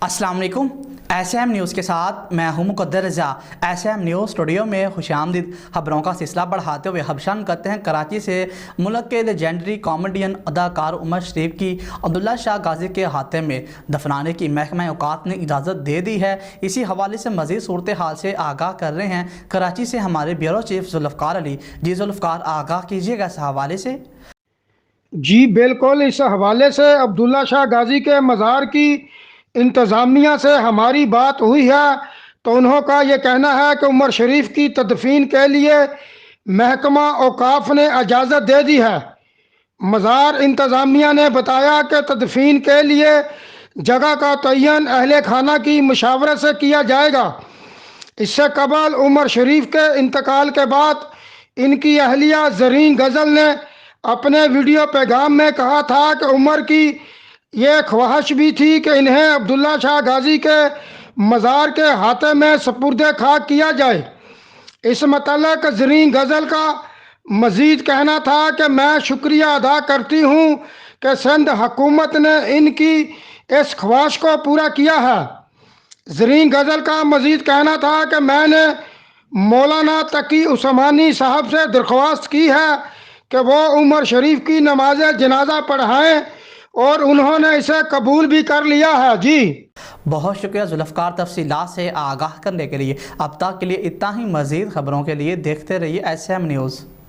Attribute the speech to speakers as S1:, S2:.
S1: अस्सलाम वालेकुम। SM news के साथ मैं हूं मुक़द्दर रज़ा। SM न्यूज़ स्टूडियो में खुशामदीद। खबरों का सिलसिला बढ़ाते हुए हबशान करते हैं कराची से। मुल्क के लेजेंडरी कॉमेडियन अदाकार उमर शरीफ की अब्दुल्ला शाह गाजी के अहाते में दफनाने की महकमा औकात ने इजाज़त दे दी है। इसी हवाले से मज़ीद सूरत हाल से आगाह कर रहे हैं कराची से हमारे ब्यूरो चीफ जुल्फ़कार अली। जी जुल्फ़कार, आगाह कीजिएगा इस हवाले से।
S2: जी बिल्कुल, इस हवाले से अब्दुल्ला शाह गाजी के मज़ार की इंतज़ामिया से हमारी बात हुई है तो उन्हों का ये कहना है कि उमर शरीफ की तदफीन के लिए महकमा औकाफ ने इजाज़त दे दी है। मज़ार इंतज़ामिया ने बताया कि तदफीन के लिए जगह का तयन अहले खाना की मशावरत से किया जाएगा। इससे कबल उमर शरीफ के इंतकाल के बाद इनकी अहलिया ज़रीन गज़ल ने अपने वीडियो पैगाम में कहा था कि उमर की ये ख्वाहिश भी थी कि इन्हें अब्दुल्ला शाह गाजी के मज़ार के हाथे में सपुर्दे खाक किया जाए। इस मतलब ज़रीन गज़ल का मज़ीद कहना था कि मैं शुक्रिया अदा करती हूँ कि सिंध हुकूमत ने इनकी इस ख्वाहिश को पूरा किया है। ज़रीन गज़ल का मज़ीद कहना था कि मैंने मौलाना तकी उस्मानी साहब से दरख्वास्त की है कि वो उमर शरीफ की नमाज जनाजा पढ़ाएं और उन्होंने इसे कबूल भी कर लिया है। जी
S1: बहुत शुक्रिया जुल्फ़कार तफसीलात से आगाह करने के लिए। अब तक के लिए इतना ही। मज़ीद खबरों के लिए देखते रहिए SM न्यूज़।